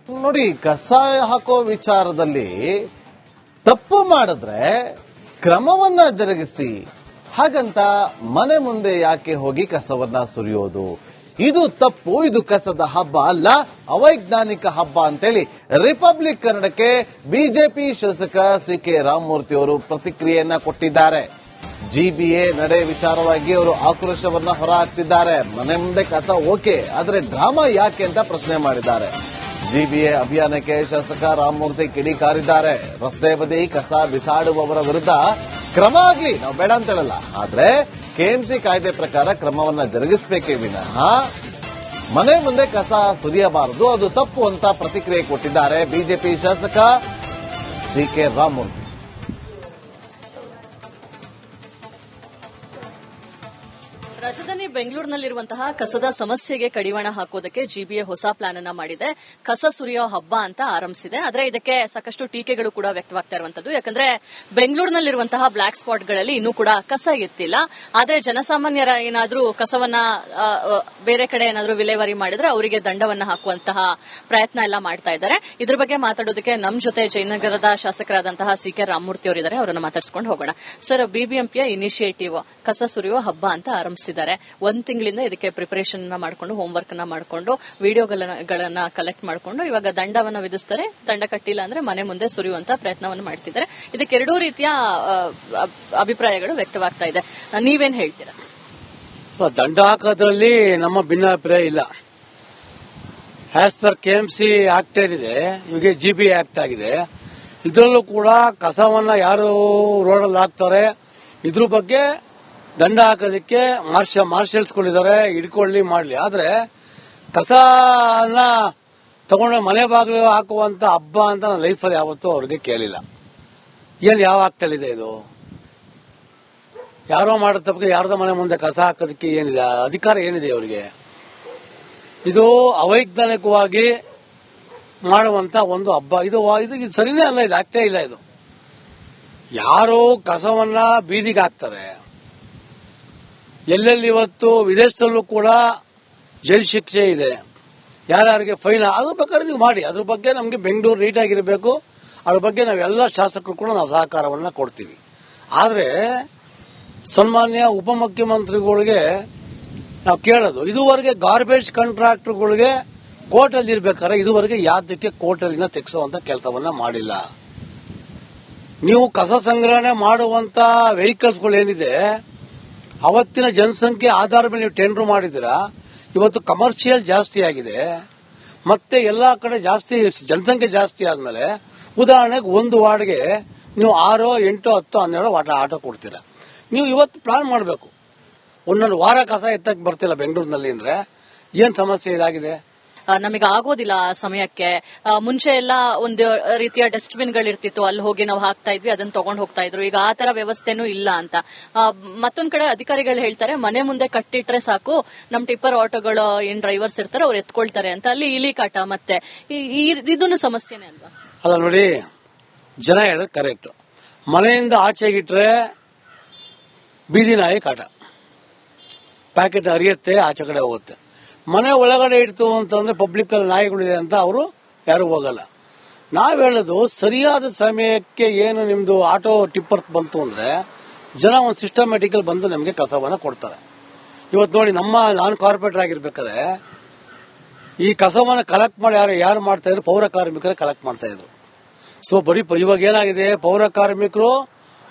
ನೋಡಿ, ಕಸಾಯ ಹಾಕೋ ವಿಚಾರದಲ್ಲಿ ತಪ್ಪು ಮಾಡಿದ್ರೆ ಕ್ರಮವನ್ನ ಜರುಗಿಸಿ, ಹಾಗಂತ ಮನೆ ಮುಂದೆ ಯಾಕೆ ಹೋಗಿ ಕಸವನ್ನ ಸುರಿಯೋದು? ಇದು ತಪ್ಪು, ಇದು ಕಸದ ಹಬ್ಬ ಅಲ್ಲ, ಅವೈಜ್ಞಾನಿಕ ಹಬ್ಬ ಅಂತೇಳಿ ರಿಪಬ್ಲಿಕ್ ಕನ್ನಡಕ್ಕೆ ಬಿಜೆಪಿ ಶಾಸಕ ಸಿ ಕೆ ರಾಮಮೂರ್ತಿ ಅವರು ಪ್ರತಿಕ್ರಿಯೆಯನ್ನ ಕೊಟ್ಟಿದ್ದಾರೆ. ಜಿಬಿಎ ನಡೆ ವಿಚಾರವಾಗಿ ಅವರು ಆಕ್ರೋಶವನ್ನ ಹೊರಹಾಕ್ತಿದ್ದಾರೆ. ಮನೆ ಮುಂದೆ ಕಸ ಓಕೆ, ಆದ್ರೆ ಡ್ರಾಮಾ ಯಾಕೆ ಅಂತ ಪ್ರಶ್ನೆ ಮಾಡಿದ್ದಾರೆ. ಜಿಬಿಎ ಅಭಿಯಾನಕ್ಕೆ ಶಾಸಕ ರಾಮಮೂರ್ತಿ ಕಿಡಿಕಾರಿದ್ದಾರೆ. ರಸ್ತೆ ಬದಿ ಕಸ ಬಿಸಾಡುವವರ ವಿರುದ್ಧ ಕ್ರಮ ಆಗ್ಲಿ, ನಾವು ಬೇಡ ಅಂತ ಹೇಳಲ್ಲ, ಆದ್ರೆ ಕೆಎಂಸಿ ಕಾಯ್ದೆ ಪ್ರಕಾರ ಕ್ರಮವನ್ನ ಜರುಗಿಸಬೇಕೇ ವಿನಃ ಮನೆ ಮುಂದೆ ಕಸ ಸುರಿಯಬಾರದು, ಅದು ತಪ್ಪು ಅಂತ ಪ್ರತಿಕ್ರಿಯೆ ಕೊಟ್ಟಿದ್ದಾರೆ ಬಿಜೆಪಿ ಶಾಸಕ ಸಿ ಕೆ ರಾಮಮೂರ್ತಿ. ರಾಜಧಾನಿ ಬೆಂಗಳೂರಿನಲ್ಲಿರುವಂತಹ ಕಸದ ಸಮಸ್ಯೆಗೆ ಕಡಿವಾಣ ಹಾಕೋದಕ್ಕೆ ಜಿಬಿಎ ಹೊಸ ಪ್ಲಾನ್ ಅನ್ನ ಮಾಡಿದೆ. ಕಸ ಸುರಿಯೋ ಹಬ್ಬ ಅಂತ ಆರಂಭಿಸಿದೆ. ಆದ್ರೆ ಇದಕ್ಕೆ ಸಾಕಷ್ಟು ಟೀಕೆಗಳು ಕೂಡ ವ್ಯಕ್ತವಾಗ್ತಾ ಇರುವಂತದ್ದು. ಯಾಕಂದ್ರೆ ಬೆಂಗಳೂರಿನಲ್ಲಿರುವಂತಹ ಬ್ಲಾಕ್ ಸ್ಪಾಟ್ಗಳಲ್ಲಿ ಇನ್ನೂ ಕೂಡ ಕಸ ಎತ್ತಿಲ್ಲ. ಆದ್ರೆ ಜನಸಾಮಾನ್ಯರ ಏನಾದ್ರೂ ಕಸವನ್ನ ಬೇರೆ ಕಡೆ ಏನಾದ್ರೂ ವಿಲೇವಾರಿ ಮಾಡಿದ್ರೆ ಅವರಿಗೆ ದಂಡವನ್ನ ಹಾಕುವಂತಹ ಪ್ರಯತ್ನ ಎಲ್ಲ ಮಾಡ್ತಾ ಇದ್ದಾರೆ. ಇದ್ರ ಬಗ್ಗೆ ಮಾತಾಡೋದಕ್ಕೆ ನಮ್ ಜೊತೆ ಜಯನಗರದ ಶಾಸಕರಾದಂತಹ ಸಿ ಕೆ ರಾಮಮೂರ್ತಿ ಅವರಿದ್ದಾರೆ. ಅವರನ್ನ ಮಾತಾಡ್ಸ್ಕೊಂಡು ಹೋಗೋಣ. ಸರ್, ಬಿಬಿಎಂಪಿಯ ಇನಿಷಿಯೇಟಿವ್ ಕಸ ಸುರಿಯುವ ಹಬ್ಬ ಅಂತ ಆರಂಭಿಸಿದ್ದಾರೆ. ಒಂದ್ ತಿಂಗಳಿಂದ ಇದಕ್ಕೆ ಪ್ರಿಪರೇಷನ್ ಮಾಡ್ಕೊಂಡು, ಹೋಮ್ ವರ್ಕ್ ಅನ್ನ ಮಾಡ್ಕೊಂಡು, ವಿಡಿಯೋಗಳನ್ನ ಕಲೆಕ್ಟ್ ಮಾಡ್ಕೊಂಡು ಇವಾಗ ದಂಡವನ್ನ ವಿಧಿಸ್ತಾರೆ. ದಂಡ ಕಟ್ಟಿಲ್ಲ ಅಂದ್ರೆ ಮನೆ ಮುಂದೆ ಸುರಿಯುವಂತ ಪ್ರಯತ್ನವನ್ನು ಮಾಡ್ತಿದ್ದಾರೆ. ಇದಕ್ಕೆ ಎರಡೂ ರೀತಿಯ ಅಭಿಪ್ರಾಯಗಳು ವ್ಯಕ್ತವಾಗ್ತಾ ಇದೆ. ನೀವೇನ್ ಹೇಳ್ತೀರಾ? ದಂಡ ಹಾಕೋದ್ರಲ್ಲಿ ನಮ್ಮ ಭಿನ್ನಾಭಿಪ್ರಾಯ ಇಲ್ಲ. ಆಸ್ ಪರ್ ಕೆಎಂಸಿ ಆಕ್ಟ್ ಏನಿದೆ, ಇವಾಗ ಜಿಬಿ ಆಕ್ಟ್ ಆಗಿದೆ. ಇದರಲ್ಲೂ ಕೂಡ ಕಸವನ್ನ ಯಾರು ರೋಡಲ್ಲಿ ಹಾಕ್ತಾರೆ ಇದ್ರ ಬಗ್ಗೆ ದಂಡ ಹಾಕೋದಕ್ಕೆ ಮಾರ್ಷಲ್ಸ್ಗಳಿದ್ದಾರೆ, ಹಿಡ್ಕೊಳ್ಳಿ ಮಾಡಲಿ. ಆದ್ರೆ ಕಸನ ತಗೊಂಡು ಮನೆ ಬಾಗಿಲು ಹಾಕುವಂತ ಹಬ್ಬ ಅಂತ ನನ್ನ ಲೈಫಲ್ಲಿ ಯಾವತ್ತೂ ಅವ್ರಿಗೆ ಕೇಳಿಲ್ಲ. ಏನ್ ಯಾವ ಆಗ್ತಲಿದೆ ಇದು? ಯಾರೋ ಮಾಡೋ ತಪ್ಪಿಗೆ ಯಾರ್ದೋ ಮನೆ ಮುಂದೆ ಕಸ ಹಾಕೋದಕ್ಕೆ ಏನಿದೆ ಅಧಿಕಾರ, ಏನಿದೆ ಅವರಿಗೆ? ಇದು ಅವೈಜ್ಞಾನಿಕವಾಗಿ ಮಾಡುವಂತ ಒಂದು ಹಬ್ಬ. ಇದು ಸರಿನೇ ಅಲ್ಲ, ಇದು ಆಗ್ತೇ ಇಲ್ಲ. ಇದು ಯಾರು ಕಸವನ್ನ ಬೀದಿಗೆ ಹಾಕ್ತಾರೆ, ಎಲ್ಲೆಲ್ಲಿ ಇವತ್ತು ವಿದೇಶದಲ್ಲೂ ಕೂಡ ಜೈಲು ಶಿಕ್ಷೆ ಇದೆ, ಯಾರ್ಯಾರಿಗೆ ಫೈನ್, ಅದ್ರ ಬೇಕಾದ್ರೆ ನೀವು ಮಾಡಿ. ಅದ್ರ ಬಗ್ಗೆ ನಮಗೆ ಬೆಂಗಳೂರು ನೀಟಾಗಿರಬೇಕು. ಅದ್ರ ಬಗ್ಗೆ ನಾವೆಲ್ಲ ಶಾಸಕರು ಕೂಡ ನಾವು ಸಹಕಾರವನ್ನ ಕೊಡ್ತೀವಿ. ಆದ್ರೆ ಸನ್ಮಾನ್ಯ ಉಪಮುಖ್ಯಮಂತ್ರಿಗಳಿಗೆ ನಾವು ಕೇಳೋದು, ಇದುವರೆಗೆ ಗಾರ್ಬೇಜ್ ಕಾಂಟ್ರಾಕ್ಟರ್ಗಳಿಗೆ ಕೋರ್ಟಲ್ಲಿ ಇರ್ಬೇಕಾದ್ರೆ ಇದುವರೆಗೆ ಯಾವ್ದಕ್ಕೆ ಕೋರ್ಟಲ್ಲಿನ ತೆಗೆಸುವಂತ ಕೆಲಸವನ್ನ ಮಾಡಿಲ್ಲ. ನೀವು ಕಸ ಸಂಗ್ರಹಣೆ ಮಾಡುವಂತ ವೆಹಿಕಲ್ಸ್ಗಳು ಏನಿದೆ, ಅವತ್ತಿನ ಜನಸಂಖ್ಯೆ ಆಧಾರದ ಮೇಲೆ ನೀವು ಟೆಂಡರ್ ಮಾಡಿದ್ದೀರಾ. ಇವತ್ತು ಕಮರ್ಷಿಯಲ್ ಜಾಸ್ತಿ ಆಗಿದೆ, ಮತ್ತೆ ಎಲ್ಲಾ ಕಡೆ ಜಾಸ್ತಿ ಜನಸಂಖ್ಯೆ ಜಾಸ್ತಿ ಆದ್ಮೇಲೆ ಉದಾಹರಣೆಗೆ ಒಂದು ವಾರ್ಡ್ಗೆ ನೀವು 6, 8, 10, 12 ಆಟೋ ಕೊಡ್ತೀರಾ. ನೀವು ಇವತ್ತು ಪ್ಲಾನ್ ಮಾಡಬೇಕು. ಒಂದೊಂದು ವಾರ ಕಸ ಎತ್ತಕ್ಕೆ ಬರ್ತಿಲ್ಲ ಬೆಂಗಳೂರಿನಲ್ಲಿ ಅಂದ್ರೆ ಏನ್ ಸಮಸ್ಯೆ ಇದಾಗಿದೆ? ನಮಗೆ ಆಗೋದಿಲ್ಲ ಆ ಸಮಯಕ್ಕೆ. ಮುಂಚೆ ಎಲ್ಲ ಒಂದು ರೀತಿಯ ಡಸ್ಟ್ಬಿನ್ ಗಳಿರ್ತಿತ್ತು, ಅಲ್ಲಿ ಹೋಗಿ ನಾವು ಹಾಕ್ತಾ ಇದ್ವಿ, ಅದನ್ನ ತಗೊಂಡು ಹೋಗ್ತಾ ಇದ್ರು. ಈಗ ಆ ತರ ವ್ಯವಸ್ಥೆನೂ ಇಲ್ಲ ಅಂತ. ಮತ್ತೊಂದ್ ಕಡೆ ಅಧಿಕಾರಿಗಳು ಹೇಳ್ತಾರೆ, ಮನೆ ಮುಂದೆ ಕಟ್ಟಿಟ್ರೆ ಸಾಕು, ನಮ್ ಟಿಪ್ಪರ್ ಆಟೋಗಳು ಏನ್ ಡ್ರೈವರ್ಸ್ ಇರ್ತಾರೆ ಅವ್ರು ಎತ್ಕೊಳ್ತಾರೆ ಅಂತ. ಅಲ್ಲಿ ಇಲಿ ಕಾಟ ಮತ್ತೆ ಇದನ್ನು ಸಮಸ್ಯೆನೇ ಅಲ್ವಾ? ಅಲ್ಲ ನೋಡಿ, ಜನ ಹೇಳೋದು ಕರೆಕ್ಟ್. ಮನೆಯಿಂದ ಆಚೆಗಿಟ್ರೆ ಬೀದಿ ನಾಯಿ ಕಾಟ, ಪ್ಯಾಕೆಟ್ ಹರಿಯುತ್ತೆ, ಆಚೆ ಕಡೆ ಹೋಗುತ್ತೆ. ಮನೆ ಒಳಗಡೆ ಇಡ್ತು ಅಂತಂದ್ರೆ ಪಬ್ಲಿಕ್ ಅಲ್ಲಿ ನಾಯಿಗಳಿದೆ ಅಂತ ಅವರು ಯಾರು ಹೋಗಲ್ಲ. ನಾವ್ ಹೇಳೋದು, ಸರಿಯಾದ ಸಮಯಕ್ಕೆ ಏನು ನಿಮ್ದು ಆಟೋ ಟಿಪ್ಪರ್ ಬಂತು ಅಂದ್ರೆ ಜನ ಒಂದು ಸಿಸ್ಟಮ್ಯಾಟಿಕಲ್ ಬಂದು ನಮಗೆ ಕಸವನ್ನ ಕೊಡ್ತಾರೆ. ಇವತ್ತು ನೋಡಿ, ನಾನು ಕಾರ್ಪೊರೇಟರ್ ಆಗಿರ್ಬೇಕಾದ್ರೆ ಈ ಕಸವನ್ನ ಕಲೆಕ್ಟ್ ಮಾಡಿ ಯಾರು ಮಾಡ್ತಾ ಇದ್ರು? ಪೌರ ಕಾರ್ಮಿಕರೇ ಕಲೆಕ್ಟ್ ಮಾಡ್ತಾ ಇದ್ರು. ಸೊ ಬರೀ ಇವಾಗ ಏನಾಗಿದೆ, ಪೌರ ಕಾರ್ಮಿಕರು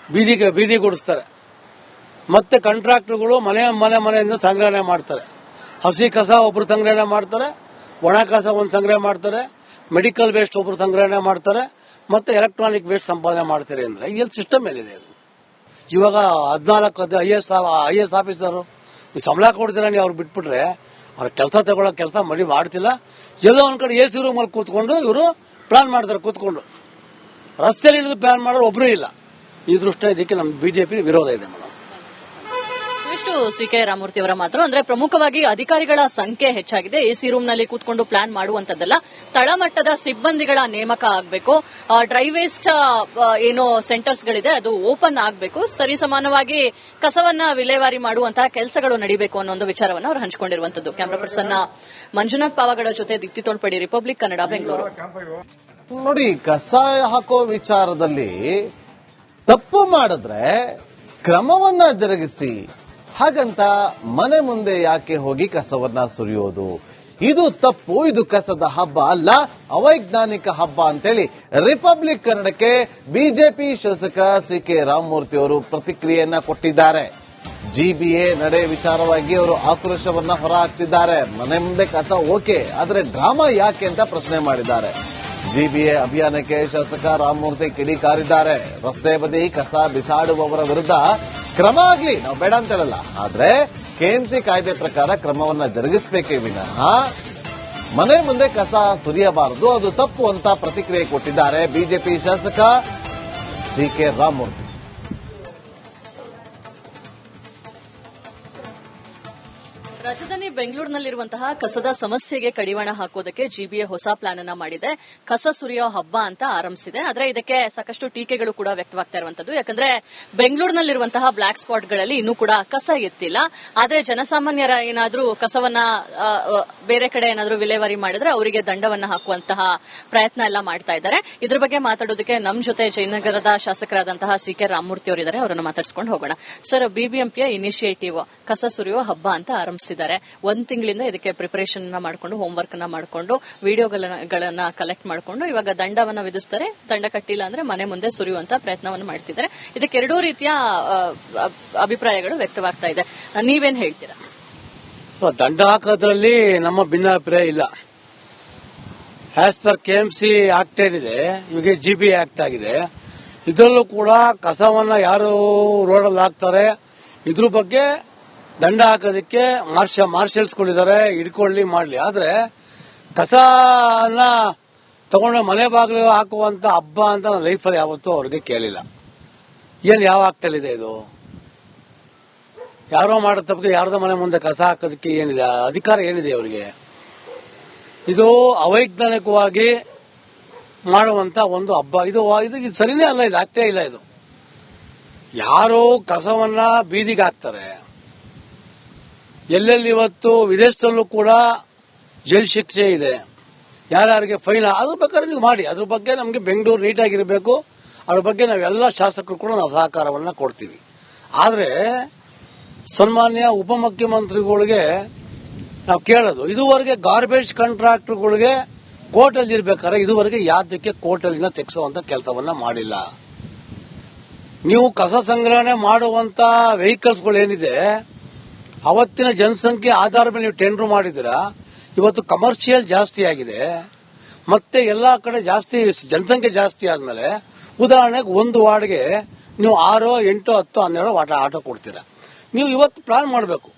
ಬೀದಿ ಗುಡಿಸ್ತಾರೆ, ಮತ್ತೆ ಕಾಂಟ್ರಾಕ್ಟರ್ಗಳು ಮನೆಯಿಂದ ಸಂಗ್ರಹಣೆ ಮಾಡ್ತಾರೆ. ಹಸಿ ಕಸ ಒಬ್ರು ಸಂಗ್ರಹಣೆ ಮಾಡ್ತಾರೆ, ಒಣ ಕಸ ಒಂದು ಸಂಗ್ರಹಣೆ ಮಾಡ್ತಾರೆ, ಮೆಡಿಕಲ್ ವೇಸ್ಟ್ ಒಬ್ರು ಸಂಗ್ರಹಣೆ ಮಾಡ್ತಾರೆ, ಮತ್ತೆ ಎಲೆಕ್ಟ್ರಾನಿಕ್ ವೇಸ್ಟ್ ಸಂಪಾದನೆ ಮಾಡ್ತಾರೆ. ಅಂದ್ರೆ ಈ ಸಿಸ್ಟಮ್ ಏನಿದೆ ಇದು? ಇವಾಗ 14 ಐಎಸ್ ಆಫೀಸರು ನೀವು ಸಂಬಳ ಕೊಡ್ತೀರಾ, ನೀವು ಅವ್ರು ಬಿಟ್ಬಿಟ್ರೆ ಅವ್ರ ಕೆಲಸ ತಗೊಳ್ಳೋ ಕೆಲಸ ಮಾಡ್ತಿಲ್ಲ. ಎಲ್ಲೋ ಒಂದ್ ಕಡೆ AC ರೂಮಲ್ಲಿ ಕೂತ್ಕೊಂಡು ಇವರು ಪ್ಲಾನ್ ಮಾಡ್ತಾರೆ. ಕೂತ್ಕೊಂಡು ರಸ್ತೆಯಲ್ಲಿ ಪ್ಲಾನ್ ಮಾಡೋರು ಒಬ್ಬರೂ ಇಲ್ಲ. ಈ ದೃಷ್ಟಿ ಇದಕ್ಕೆ ನಮ್ಮ ಬಿಜೆಪಿ ವಿರೋಧ ಇದೆ ಮೇಡಮ್. ಮತ್ತಷ್ಟು ಸಿ.ಕೆ. ರಾಮಮೂರ್ತಿ ಅವರ ಮಾತು. ಅಂದ್ರೆ ಪ್ರಮುಖವಾಗಿ ಅಧಿಕಾರಿಗಳ ಸಂಖ್ಯೆ ಹೆಚ್ಚಾಗಿದೆ. ಎಸಿ ರೂಮ್ ನಲ್ಲಿ ಕೂತ್ಕೊಂಡು ಪ್ಲಾನ್ ಮಾಡುವಂತದ್ದಲ್ಲ, ತಳಮಟ್ಟದ ಸಿಬ್ಬಂದಿಗಳ ನೇಮಕ ಆಗಬೇಕು. ಡ್ರೈ ವೇಸ್ಟ್ ಏನೋ ಸೆಂಟರ್ಸ್ ಗಳಿದೆ ಅದು ಓಪನ್ ಆಗಬೇಕು. ಸರಿಸಮಾನವಾಗಿ ಕಸವನ್ನ ವಿಲೇವಾರಿ ಮಾಡುವಂತಹ ಕೆಲಸಗಳು ನಡೀಬೇಕು ಅನ್ನೋ ಒಂದು ವಿಚಾರವನ್ನು ಅವರು ಹಂಚಿಕೊಂಡಿರುವಂತದ್ದು. ಕ್ಯಾಮರಾ ಪರ್ಸನ್ ಮಂಜುನಾಥ್ ಪಾವಗಡ ಜೊತೆ ದೀಪ್ತಿ ತೋಳ್ಪಡಿ, ರಿಪಬ್ಲಿಕ್ ಕನ್ನಡ, ಬೆಂಗಳೂರು. ನೋಡಿ, ಕಸ ಹಾಕೋ ವಿಚಾರದಲ್ಲಿ ತಪ್ಪು ಮಾಡಿದ್ರೆ ಕ್ರಮವನ್ನ ಜರುಗಿಸಿ, ಹಾಗಂತ ಮನೆ ಮುಂದೆ ಯಾಕೆ ಹೋಗಿ ಕಸವನ್ನ ಸುರಿಯೋದು? ಇದು ತಪ್ಪು, ಇದು ಕಸದ ಹಬ್ಬ ಅಲ್ಲ, ಅವೈಜ್ಞಾನಿಕ ಹಬ್ಬ ಅಂತೇಳಿ ರಿಪಬ್ಲಿಕ್ ಕನ್ನಡಕ್ಕೆ ಬಿಜೆಪಿ ಶಾಸಕ ಸಿ.ಕೆ. ರಾಮಮೂರ್ತಿ ಅವರು ಪ್ರತಿಕ್ರಿಯೆಯನ್ನ ಕೊಟ್ಟಿದ್ದಾರೆ. ಜಿಬಿಎ ನಡೆ ವಿಚಾರವಾಗಿ ಅವರು ಆಕ್ರೋಶವನ್ನ ಹೊರಹಾಕ್ತಿದ್ದಾರೆ. ಮನೆ ಮುಂದೆ ಕಸ ಓಕೆ, ಆದ್ರೆ ಡ್ರಾಮಾ ಯಾಕೆ ಅಂತ ಪ್ರಶ್ನೆ ಮಾಡಿದ್ದಾರೆ. ಜಿಬಿಎ ಅಭಿಯಾನಕ್ಕೆ ಶಾಸಕ ರಾಮಮೂರ್ತಿ ಕಿಡಿಕಾರಿದ್ದಾರೆ. ರಸ್ತೆ ಬದಿ ಕಸ ಬಿಸಾಡುವವರ ವಿರುದ್ಧ ಕ್ರಮ ಆಗ್ಲಿ, ನಾವು ಬೇಡ ಅಂತ ಹೇಳಲ್ಲ, ಆದ್ರೆ ಕೆಎಂಸಿ ಕಾಯ್ದೆ ಪ್ರಕಾರ ಕ್ರಮವನ್ನ ಜರುಗಿಸಬೇಕೇ ವಿನಃ ಮನೆ ಮುಂದೆ ಕಸ ಸುರಿಯಬಾರದು, ಅದು ತಪ್ಪು ಅಂತ ಪ್ರತಿಕ್ರಿಯೆ ಕೊಟ್ಟಿದ್ದಾರೆ ಬಿಜೆಪಿ ಶಾಸಕ ಸಿ.ಕೆ. ರಾಮಮೂರ್ತಿ. ರಾಜಧಾನಿ ಬೆಂಗಳೂರಿನಲ್ಲಿರುವಂತಹ ಕಸದ ಸಮಸ್ಯೆಗೆ ಕಡಿವಾಣ ಹಾಕೋದಕ್ಕೆ ಜಿಬಿಎ ಹೊಸ ಪ್ಲಾನ್ ಅನ್ನ ಮಾಡಿದೆ. ಕಸ ಸುರಿಯೋ ಹಬ್ಬ ಅಂತ ಆರಂಭಿಸಿದೆ. ಆದ್ರೆ ಇದಕ್ಕೆ ಸಾಕಷ್ಟು ಟೀಕೆಗಳು ಕೂಡ ವ್ಯಕ್ತವಾಗ್ತಾ ಇರುವಂತದ್ದು. ಯಾಕಂದ್ರೆ ಬೆಂಗಳೂರಿನಲ್ಲಿರುವಂತಹ ಬ್ಲಾಕ್ ಸ್ಪಾಟ್ಗಳಲ್ಲಿ ಇನ್ನೂ ಕೂಡ ಕಸ ಎತ್ತಿಲ್ಲ. ಆದ್ರೆ ಜನಸಾಮಾನ್ಯರ ಏನಾದ್ರೂ ಕಸವನ್ನ ಬೇರೆ ಕಡೆ ಏನಾದ್ರೂ ವಿಲೇವಾರಿ ಮಾಡಿದ್ರೆ ಅವರಿಗೆ ದಂಡವನ್ನ ಹಾಕುವಂತಹ ಪ್ರಯತ್ನ ಎಲ್ಲ ಮಾಡ್ತಾ ಇದ್ದಾರೆ. ಇದ್ರ ಬಗ್ಗೆ ಮಾತಾಡೋದಕ್ಕೆ ನಮ್ ಜೊತೆ ಜಯನಗರದ ಶಾಸಕರಾದಂತಹ ಸಿ.ಕೆ. ರಾಮಮೂರ್ತಿ ಅವರಿದ್ದಾರೆ. ಅವರನ್ನು ಮಾತಾಡ್ಸ್ಕೊಂಡು ಹೋಗೋಣ. ಸರ್, ಬಿಬಿಎಂಪಿಯ ಇನಿಷಿಯೇಟಿವ್ ಕಸ ಸುರಿಯೋ ಹಬ್ಬ ಅಂತ ಆರಂಭಿಸಿದ್ದಾರೆ. ಒಂದ್ ತಿಂಗಳಿಂದ ಇದಕ್ಕೆ ಪ್ರಿಪರೇಷನ್ ಮಾಡಿಕೊಂಡು, ಹೋಮ್ ವರ್ಕ್ ಅನ್ನ ಮಾಡಿಕೊಂಡು, ವಿಡಿಯೋಗಳನ್ನ ಕಲೆಕ್ಟ್ ಮಾಡಿಕೊಂಡು ಇವಾಗ ದಂಡವನ್ನ ವಿಧಿಸ್ತಾರೆ. ದಂಡ ಕಟ್ಟಿಲ್ಲ ಅಂದ್ರೆ ಮನೆ ಮುಂದೆ ಸುರಿಯುವಂತ ಪ್ರಯತ್ನವನ್ನು ಮಾಡ್ತಿದ್ದಾರೆ. ಇದಕ್ಕೆ ಎರಡೂ ರೀತಿಯ ಅಭಿಪ್ರಾಯಗಳು ವ್ಯಕ್ತವಾಗ್ತಾ ಇದೆ. ನೀವೇನ್ ಹೇಳ್ತೀರಾ? ದಂಡ ಹಾಕೋದ್ರಲ್ಲಿ ನಮ್ಮ ಭಿನ್ನಾಭಿಪ್ರಾಯ ಇಲ್ಲ. ಆಸ್ ಪರ್ ಕೆಎಂಸಿ ಆಕ್ಟ್ ಏನಿದೆ, ಇವಾಗ ಜಿಬಿ ಆಕ್ಟ್ ಆಗಿದೆ, ಇದರಲ್ಲೂ ಕೂಡ ಕಸವನ್ನ ಯಾರು ರೋಡಲ್ಲಿ ಹಾಕ್ತಾರೆ ಇದ್ರ ಬಗ್ಗೆ ದಂಡ ಹಾಕೋದಕ್ಕೆ ಮಾರ್ಷಲ್ಸ್ಗಳಿದ್ದಾರೆ, ಹಿಡ್ಕೊಳ್ಳಿ ಮಾಡ್ಲಿ. ಆದ್ರೆ ಕಸನ ತಗೊಂಡು ಮನೆ ಬಾಗಿಲು ಹಾಕುವಂತ ಹಬ್ಬ ಅಂತ ನನ್ನ ಲೈಫಲ್ಲಿ ಯಾವತ್ತೂ ಅವ್ರಿಗೆ ಕೇಳಿಲ್ಲ. ಏನ್ ಯಾವ ಆಗ್ತಲಿದೆ ಇದು? ಯಾರೋ ಮಾಡೋ ತಪ್ಪಿಗೆ ಯಾರ್ದೋ ಮನೆ ಮುಂದೆ ಕಸ ಹಾಕೋದಕ್ಕೆ ಏನಿದೆ ಅಧಿಕಾರ, ಏನಿದೆ ಅವರಿಗೆ? ಇದು ಅವೈಜ್ಞಾನಿಕವಾಗಿ ಮಾಡುವಂತ ಒಂದು ಹಬ್ಬ. ಇದು ಸರಿನೇ ಅಲ್ಲ, ಇದು ಆಗ್ತೇ ಇಲ್ಲ. ಇದು ಯಾರು ಕಸವನ್ನ ಬೀದಿಗೆ ಹಾಕ್ತಾರೆ, ಎಲ್ಲೆಲ್ಲಿ ಇವತ್ತು ವಿದೇಶದಲ್ಲೂ ಕೂಡ ಜೈಲು ಶಿಕ್ಷೆ ಇದೆ, ಯಾರ್ಯಾರಿಗೆ ಫೈನ್, ಅದ್ರ ಬೇಕಾದ್ರೆ ನೀವು ಮಾಡಿ. ಅದ್ರ ಬಗ್ಗೆ ನಮಗೆ ಬೆಂಗಳೂರು ನೀಟಾಗಿರಬೇಕು. ಅದ್ರ ಬಗ್ಗೆ ನಾವೆಲ್ಲ ಶಾಸಕರು ಕೂಡ ನಾವು ಸಹಕಾರವನ್ನ ಕೊಡ್ತೀವಿ. ಆದ್ರೆ ಸನ್ಮಾನ್ಯ ಉಪಮುಖ್ಯಮಂತ್ರಿಗಳಿಗೆ ನಾವು ಕೇಳೋದು, ಇದುವರೆಗೆ ಗಾರ್ಬೇಜ್ ಕಾಂಟ್ರಾಕ್ಟರ್ಗಳಿಗೆ ಕೋರ್ಟಲ್ಲಿ ಇರ್ಬೇಕಾದ್ರೆ ಇದುವರೆಗೆ ಯಾವ್ದಕ್ಕೆ ಕೋರ್ಟಲ್ಲಿಂದ ತೆಗೆಸುವಂತ ಕೆಲಸವನ್ನ ಮಾಡಿಲ್ಲ. ನೀವು ಕಸ ಸಂಗ್ರಹಣೆ ಮಾಡುವಂತ ವೆಹಿಕಲ್ಸ್ಗಳು ಏನಿದೆ, ಅವತ್ತಿನ ಜನಸಂಖ್ಯೆ ಆಧಾರದ ಮೇಲೆ ನೀವು ಟೆಂಡರ್ ಮಾಡಿದ್ದೀರಾ. ಇವತ್ತು ಕಮರ್ಷಿಯಲ್ ಜಾಸ್ತಿ ಆಗಿದೆ, ಮತ್ತೆ ಎಲ್ಲಾ ಕಡೆ ಜಾಸ್ತಿ ಜನಸಂಖ್ಯೆ ಜಾಸ್ತಿ ಆದ್ಮೇಲೆ ಉದಾಹರಣೆಗೆ ಒಂದು ವಾರ್ಡ್ಗೆ ನೀವು 6, 8, 10, 12 ಆಟೋ ಕೊಡ್ತೀರಾ. ನೀವು ಇವತ್ತು ಪ್ಲಾನ್ ಮಾಡಬೇಕು.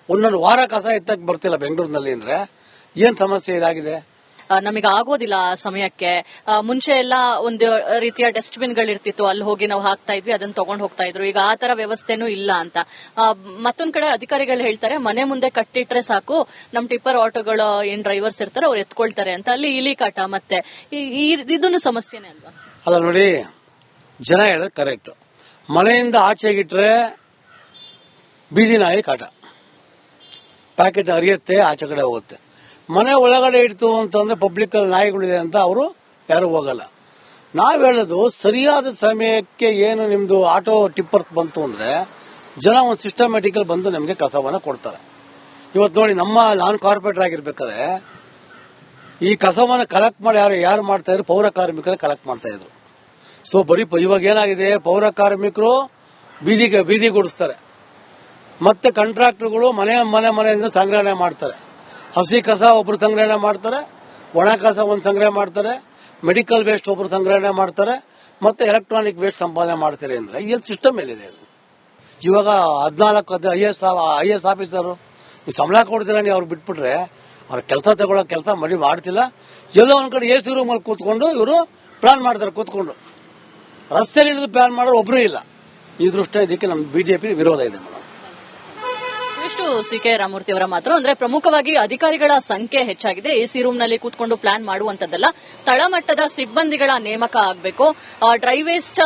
ಒಂದೊಂದು ವಾರ ಕಸ ಎತ್ತಕ್ಕೆ ಬರ್ತಿಲ್ಲ ಬೆಂಗಳೂರಿನಲ್ಲಿ ಅಂದ್ರೆ ಏನ್ ಸಮಸ್ಯೆ ಇದಾಗಿದೆ? ನಮಗೆ ಆಗೋದಿಲ್ಲ ಸಮಯಕ್ಕೆ. ಮುಂಚೆ ಎಲ್ಲ ಒಂದು ರೀತಿಯ ಡಸ್ಟ್ ಬಿನ್ ಗಳಿರ್ತಿತ್ತು, ಅಲ್ಲಿ ಹೋಗಿ ನಾವು ಹಾಕ್ತಾ ಇದ್ವಿ, ಅದನ್ನ ತಗೊಂಡು ಹೋಗ್ತಾ ಇದ್ರು. ಈಗ ಆ ತರ ವ್ಯವಸ್ಥೆನೂ ಇಲ್ಲ ಅಂತ. ಮತ್ತೊಂದ್ ಕಡೆ ಅಧಿಕಾರಿಗಳು ಹೇಳ್ತಾರೆ, ಮನೆ ಮುಂದೆ ಕಟ್ಟಿಟ್ರೆ ಸಾಕು, ನಮ್ ಟಿಪ್ಪರ್ ಆಟೋಗಳು ಏನ್ ಡ್ರೈವರ್ಸ್ ಇರ್ತಾರೆ ಅವ್ರು ಎತ್ಕೊಳ್ತಾರೆ ಅಂತ. ಅಲ್ಲಿ ಇಲಿ ಕಾಟ, ಮತ್ತೆ ಇದನ್ನು ಸಮಸ್ಯೆನೇ ಅಲ್ವಾ? ಅಲ್ಲ ನೋಡಿ, ಜನ ಹೇಳೋದು ಕರೆಕ್ಟ್. ಮನೆಯಿಂದ ಆಚೆಗಿಟ್ರೆ ಬೀದಿ ನಾಯಿ ಕಾಟ, ಪ್ಯಾಕೆಟ್ ಹರಿಯುತ್ತೆ, ಆಚೆ ಕಡೆ ಹೋಗುತ್ತೆ. ಮನೆ ಒಳಗಡೆ ಇಡ್ತು ಅಂತಂದ್ರೆ ಪಬ್ಲಿಕ್ ನಾಯಿಗಳಿದೆ ಅಂತ ಅವರು ಯಾರು ಹೋಗಲ್ಲ. ನಾವ್ ಹೇಳೋದು, ಸರಿಯಾದ ಸಮಯಕ್ಕೆ ಏನು ನಿಮ್ದು ಆಟೋ ಟಿಪ್ಪರ್ಸ್ ಬಂತು ಅಂದ್ರೆ ಜನ ಒಂದು ಸಿಸ್ಟಮ್ಯಾಟಿಕಲ್ ಬಂದು ನಮಗೆ ಕಸವನ್ನ ಕೊಡ್ತಾರೆ. ಇವತ್ತು ನೋಡಿ, ನಾನು ಕಾರ್ಪೊರೇಟರ್ ಆಗಿರ್ಬೇಕಾದ್ರೆ ಈ ಕಸವನ್ನ ಕಲೆಕ್ಟ್ ಮಾಡಿ ಯಾರು ಮಾಡ್ತಾ ಇದ್ರು? ಪೌರ ಕಾರ್ಮಿಕರೇ ಕಲೆಕ್ಟ್ ಮಾಡ್ತಾ ಇದ್ರು. ಸೊ ಬರೀ ಇವಾಗ ಏನಾಗಿದೆ, ಪೌರ ಕಾರ್ಮಿಕರು ಬೀದಿ ಗುಡಿಸ್ತಾರೆ, ಮತ್ತೆ ಕಾಂಟ್ರಾಕ್ಟರ್ಗಳು ಮನೆಯಿಂದ ಸಂಗ್ರಹಣೆ ಮಾಡ್ತಾರೆ. ಹಸಿ ಕಸ ಒಬ್ರು ಸಂಗ್ರಹಣೆ ಮಾಡ್ತಾರೆ, ಒಣ ಕಸ ಒಂದು ಸಂಗ್ರಹ ಮಾಡ್ತಾರೆ, ಮೆಡಿಕಲ್ ವೇಸ್ಟ್ ಒಬ್ರು ಸಂಗ್ರಹಣೆ ಮಾಡ್ತಾರೆ, ಮತ್ತೆ ಎಲೆಕ್ಟ್ರಾನಿಕ್ ವೇಸ್ಟ್ ಸಂಪಾದನೆ ಮಾಡ್ತಾರೆ. ಅಂದ್ರೆ ಈ ಸಿಸ್ಟಮ್ ಏನಿದೆ ಇದು? ಇವಾಗ 14 IAS ಆಫೀಸರು ನೀವು ಸಂಬಳ ಕೊಡ್ತೀರಾ, ನೀವು ಅವ್ರು ಬಿಟ್ಬಿಟ್ರೆ ಅವ್ರ ಕೆಲಸ ತಗೊಳ್ಳೋ ಕೆಲಸ ಮಾಡ್ತಿಲ್ಲ. ಎಲ್ಲೋ ಒಂದ್ ಕಡೆ AC ರೂಮಲ್ಲಿ ಕೂತ್ಕೊಂಡು ಇವರು ಪ್ಲಾನ್ ಮಾಡ್ತಾರೆ. ಕೂತ್ಕೊಂಡು ರಸ್ತೆಯಲ್ಲಿ ಹಿಡಿದು ಪ್ಲಾನ್ ಮಾಡೋರು ಒಬ್ರು ಇಲ್ಲ. ಈ ದೃಷ್ಟಿ ಇದಕ್ಕೆ ನಮ್ಮ ಬಿಜೆಪಿ ವಿರೋಧ ಇದೆ ಮೇಡಮ್. ಇದಿಷ್ಟು ಸಿ.ಕೆ. ರಾಮಮೂರ್ತಿ ಅವರ ಮಾತು. ಅಂದ್ರೆ ಪ್ರಮುಖವಾಗಿ ಅಧಿಕಾರಿಗಳ ಸಂಖ್ಯೆ ಹೆಚ್ಚಾಗಿದೆ. ಎಸಿ ರೂಮ್ ನಲ್ಲಿ ಕೂತ್ಕೊಂಡು ಪ್ಲಾನ್ ಮಾಡುವಂತದ್ದಲ್ಲ, ತಳಮಟ್ಟದ ಸಿಬ್ಬಂದಿಗಳ ನೇಮಕ ಆಗಬೇಕು. ಡ್ರೈ ವೇಸ್ಟ್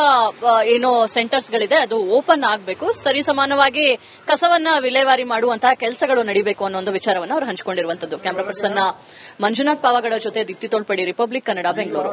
ಏನೋ ಸೆಂಟರ್ಸ್ ಗಳಿದೆ ಅದು ಓಪನ್ ಆಗಬೇಕು. ಸರಿಸಮಾನವಾಗಿ ಕಸವನ್ನ ವಿಲೇವಾರಿ ಮಾಡುವಂತಹ ಕೆಲಸಗಳು ನಡೀಬೇಕು ಅನ್ನೋ ಒಂದು ವಿಚಾರವನ್ನು ಅವರು ಹಂಚಿಕೊಂಡಿರುವಂತದ್ದು. ಕ್ಯಾಮರಾ ಪರ್ಸನ್ ಮಂಜುನಾಥ್ ಪಾವಗಡ ಜೊತೆ ದೀಪ್ತಿ ತೋಳ್ಪಡಿ, ರಿಪಬ್ಲಿಕ್ ಕನ್ನಡ, ಬೆಂಗಳೂರು.